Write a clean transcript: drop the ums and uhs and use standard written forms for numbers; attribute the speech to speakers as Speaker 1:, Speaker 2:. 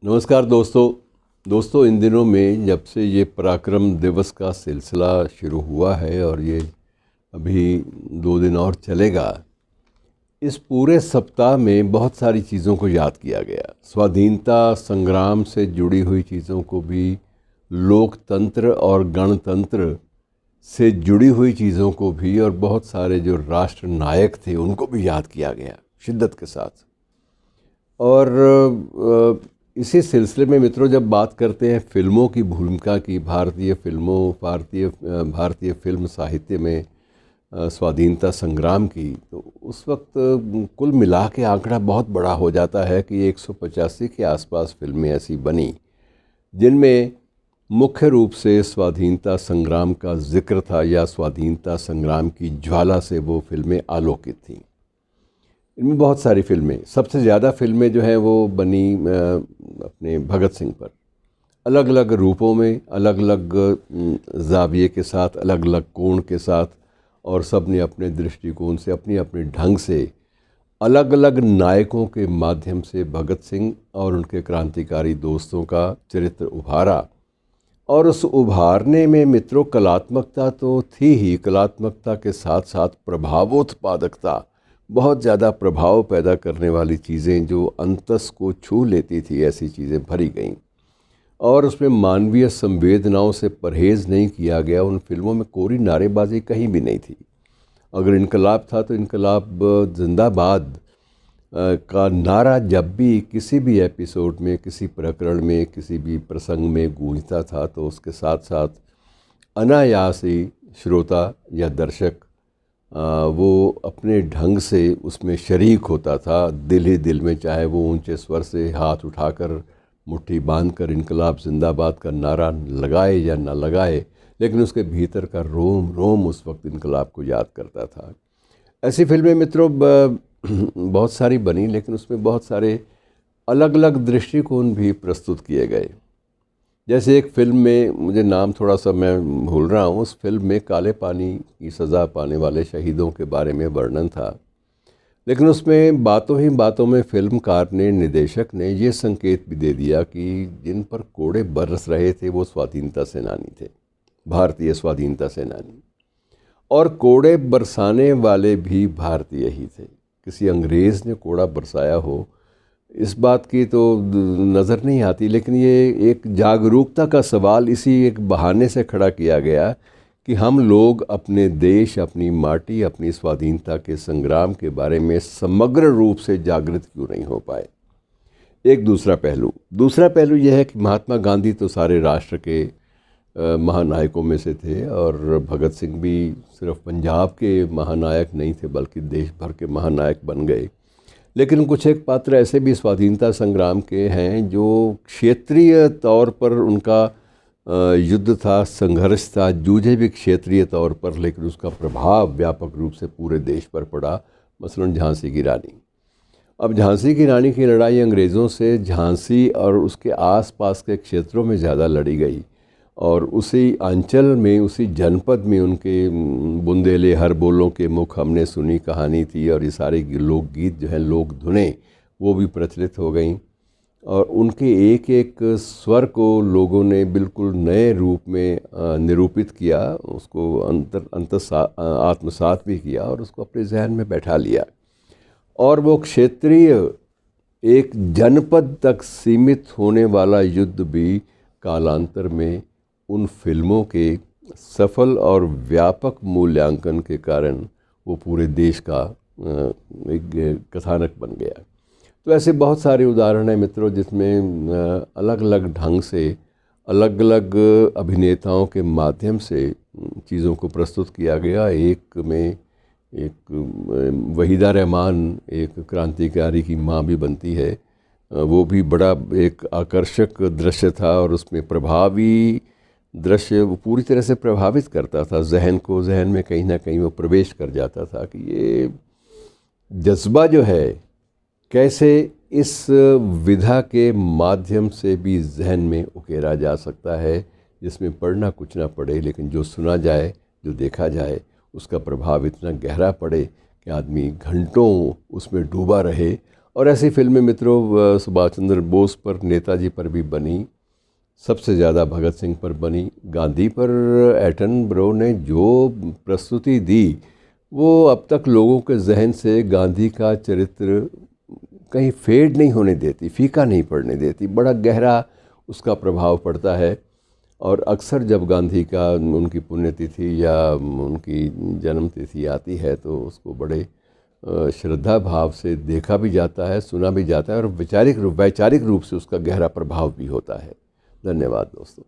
Speaker 1: नमस्कार दोस्तों इन दिनों में जब से ये पराक्रम दिवस का सिलसिला शुरू हुआ है और ये अभी 2 दिन और चलेगा, इस पूरे सप्ताह में बहुत सारी चीज़ों को याद किया गया। स्वाधीनता संग्राम से जुड़ी हुई चीज़ों को भी, लोकतंत्र और गणतंत्र से जुड़ी हुई चीज़ों को भी, और बहुत सारे जो राष्ट्र नायक थे उनको भी याद किया गया शिद्दत के साथ। और इसी सिलसिले में मित्रों, जब बात करते हैं फिल्मों की भूमिका की, भारतीय फिल्म साहित्य में स्वाधीनता संग्राम की, तो उस वक्त कुल मिला के आंकड़ा बहुत बड़ा हो जाता है कि 185 के आसपास फिल्में ऐसी बनी जिनमें मुख्य रूप से स्वाधीनता संग्राम का जिक्र था या स्वाधीनता संग्राम की ज्वाला से वो फिल्में आलोकित थीं। इनमें बहुत सारी फिल्में, सबसे ज़्यादा फिल्में जो हैं वो बनी अपने भगत सिंह पर, अलग अलग रूपों में, अलग अलग जाविये के साथ, अलग अलग कोण के साथ, और सब ने अपने दृष्टिकोण से, अपने अपने ढंग से, अलग अलग नायकों के माध्यम से भगत सिंह और उनके क्रांतिकारी दोस्तों का चरित्र उभारा। और उस उभारने में मित्रों कलात्मकता तो थी ही, कलात्मकता के साथ साथ प्रभावोत्पादकता, बहुत ज़्यादा प्रभाव पैदा करने वाली चीज़ें जो अंतस को छू लेती थी, ऐसी चीज़ें भरी गईं। और उसमें मानवीय संवेदनाओं से परहेज़ नहीं किया गया। उन फिल्मों में कोरी नारेबाजी कहीं भी नहीं थी। अगर इनकलाब था तो इनकलाब जिंदाबाद का नारा जब भी किसी भी एपिसोड में, किसी प्रकरण में, किसी भी प्रसंग में गूंजता था, तो उसके साथ साथ अनायास ही श्रोता या दर्शक वो अपने ढंग से उसमें शरीक होता था, दिल ही दिल में, चाहे वो ऊंचे स्वर से हाथ उठाकर मुट्ठी बांधकर इनकलाब जिंदाबाद का नारा लगाए या ना लगाए, लेकिन उसके भीतर का रोम रोम उस वक्त इनकलाब को याद करता था। ऐसी फिल्में मित्रों बहुत सारी बनी, लेकिन उसमें बहुत सारे अलग अलग दृष्टिकोण भी प्रस्तुत किए गए। जैसे एक फ़िल्म में, मुझे नाम थोड़ा सा मैं भूल रहा हूँ, उस फिल्म में काले पानी की सज़ा पाने वाले शहीदों के बारे में वर्णन था, लेकिन उसमें बातों ही बातों में फिल्मकार ने, निर्देशक ने ये संकेत भी दे दिया कि जिन पर कोड़े बरस रहे थे वो स्वाधीनता सेनानी थे, भारतीय स्वाधीनता सेनानी, और कोड़े बरसाने वाले भी भारतीय ही थे। किसी अंग्रेज़ ने कोड़ा बरसाया हो, इस बात की तो नज़र नहीं आती, लेकिन ये एक जागरूकता का सवाल इसी एक बहाने से खड़ा किया गया कि हम लोग अपने देश, अपनी माटी, अपनी स्वाधीनता के संग्राम के बारे में समग्र रूप से जागृत क्यों नहीं हो पाए। एक दूसरा पहलू यह है कि महात्मा गांधी तो सारे राष्ट्र के महानायकों में से थे, और भगत सिंह भी सिर्फ पंजाब के महानायक नहीं थे बल्कि देश भर के महानायक बन गए। लेकिन कुछ एक पात्र ऐसे भी स्वाधीनता संग्राम के हैं जो क्षेत्रीय तौर पर उनका युद्ध था, संघर्ष था, जूझे भी क्षेत्रीय तौर पर, लेकिन उसका प्रभाव व्यापक रूप से पूरे देश पर पड़ा। मसलन झांसी की रानी। अब झांसी की रानी की लड़ाई अंग्रेज़ों से झांसी और उसके आसपास के क्षेत्रों में ज़्यादा लड़ी गई, और उसी अंचल में, उसी जनपद में उनके बुंदेले हर बोलों के मुख हमने सुनी कहानी थी, और ये सारे लोकगीत जो हैं, लोक धुनें, वो भी प्रचलित हो गईं, और उनके एक एक स्वर को लोगों ने बिल्कुल नए रूप में निरूपित किया, उसको आत्मसात भी किया और उसको अपने जहन में बैठा लिया। और वो क्षेत्रीय, एक जनपद तक सीमित होने वाला युद्ध भी कालांतर में उन फिल्मों के सफल और व्यापक मूल्यांकन के कारण वो पूरे देश का एक कथानक बन गया। तो ऐसे बहुत सारे उदाहरण हैं मित्रों, जिसमें अलग अलग ढंग से, अलग अलग अभिनेताओं के माध्यम से चीज़ों को प्रस्तुत किया गया। एक में एक वहीदा रहमान, एक क्रांतिकारी की माँ भी बनती है, वो भी बड़ा एक आकर्षक दृश्य था, और उसमें प्रभावी दृश्य वो पूरी तरह से प्रभावित करता था जहन को, जहन में कहीं ना कहीं वो प्रवेश कर जाता था कि ये जज्बा जो है कैसे इस विधा के माध्यम से भी जहन में उकेरा जा सकता है, जिसमें पढ़ना कुछ ना पड़े, लेकिन जो सुना जाए, जो देखा जाए, उसका प्रभाव इतना गहरा पड़े कि आदमी घंटों उसमें डूबा रहे और ऐसी फिल्में मित्रों सुभाष चंद्र बोस पर, नेताजी पर भी बनी, सबसे ज़्यादा भगत सिंह पर बनी। गांधी पर एटनबरो ने जो प्रस्तुति दी वो अब तक लोगों के जहन से गांधी का चरित्र कहीं फेड नहीं होने देती, फीका नहीं पड़ने देती, बड़ा गहरा उसका प्रभाव पड़ता है। और अक्सर जब गांधी का उनकी पुण्यतिथि या उनकी जन्मतिथि आती है तो उसको बड़े श्रद्धा भाव से देखा भी जाता है, सुना भी जाता है और वैचारिक रूप से उसका गहरा प्रभाव भी होता है। धन्यवाद दोस्तों।